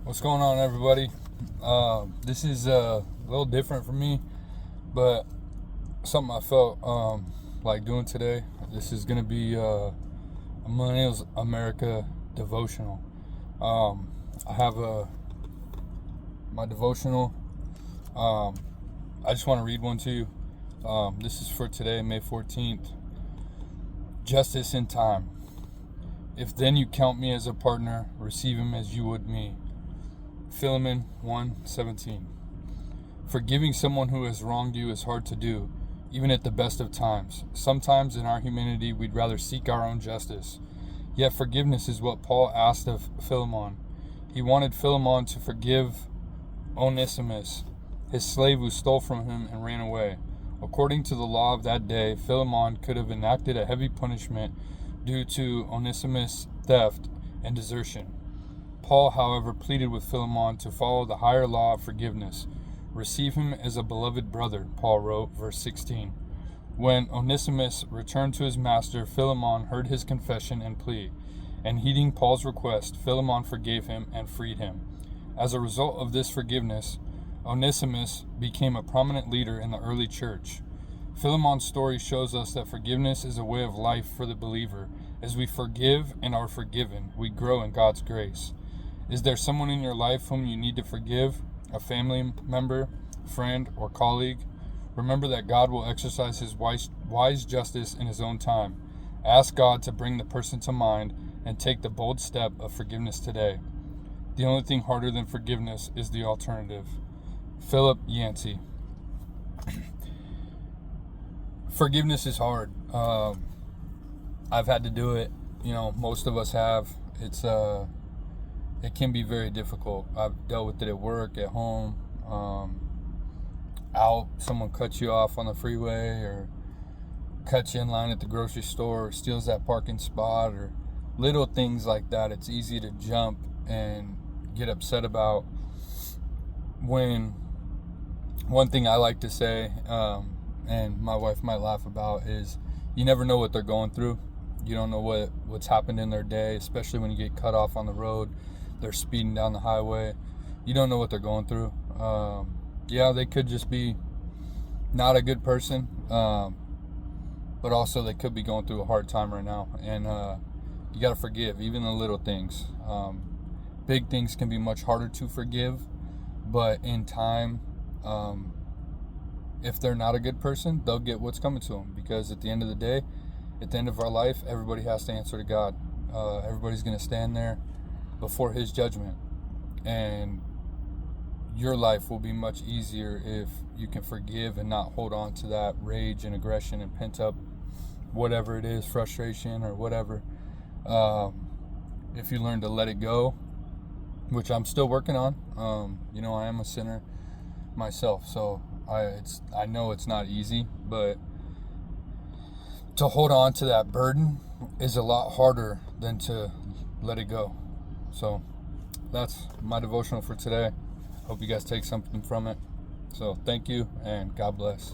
What's going on, everybody? This is a little different for me, but something I felt like doing today. This is going to be a Millennials America devotional. I have my devotional. I just want to read one to you. This is for today, May 14th. Justice in time. If then you count me as a partner, receive him as you would me. Philemon 1:17. Forgiving someone who has wronged you is hard to do, even at the best of times. Sometimes in our humanity we'd rather seek our own justice. Yet forgiveness is what Paul asked of Philemon. He wanted Philemon to forgive Onesimus, his slave who stole from him and ran away. According to the law of that day, Philemon could have enacted a heavy punishment due to Onesimus' theft and desertion. Paul, however, pleaded with Philemon to follow the higher law of forgiveness. Receive him as a beloved brother, Paul wrote, verse 16. When Onesimus returned to his master, Philemon heard his confession and plea, and heeding Paul's request, Philemon forgave him and freed him. As a result of this forgiveness, Onesimus became a prominent leader in the early church. Philemon's story shows us that forgiveness is a way of life for the believer. As we forgive and are forgiven, we grow in God's grace. Is there someone in your life whom you need to forgive? A family member, friend, or colleague? Remember that God will exercise his wise justice in his own time. Ask God to bring the person to mind and take the bold step of forgiveness today. The only thing harder than forgiveness is the alternative. Philip Yancey. Forgiveness is hard. I've had to do it. Most of us have. It can be very difficult. I've dealt with it at work, at home, out. Someone cuts you off on the freeway, or cuts you in line at the grocery store, or steals that parking spot, or little things like that. It's easy to jump and get upset about. When one thing I like to say, and my wife might laugh about, is you never know what they're going through. You don't know what's happened in their day, especially when you get cut off on the road. They're speeding down the highway. You don't know what they're going through. They could just be not a good person, but also they could be going through a hard time right now. And you got to forgive, even the little things. Big things can be much harder to forgive, but in time, if they're not a good person, they'll get what's coming to them. Because at the end of the day, at the end of our life, everybody has to answer to God. Everybody's going to stand there before his judgment, and your life will be much easier if you can forgive and not hold on to that rage and aggression and pent up whatever it is, frustration or whatever. If you learn to let it go, which I'm still working on. I am a sinner myself, so I know it's not easy, but to hold on to that burden is a lot harder than to let it go. So that's my devotional for today. Hope you guys take something from it. So thank you, and God bless.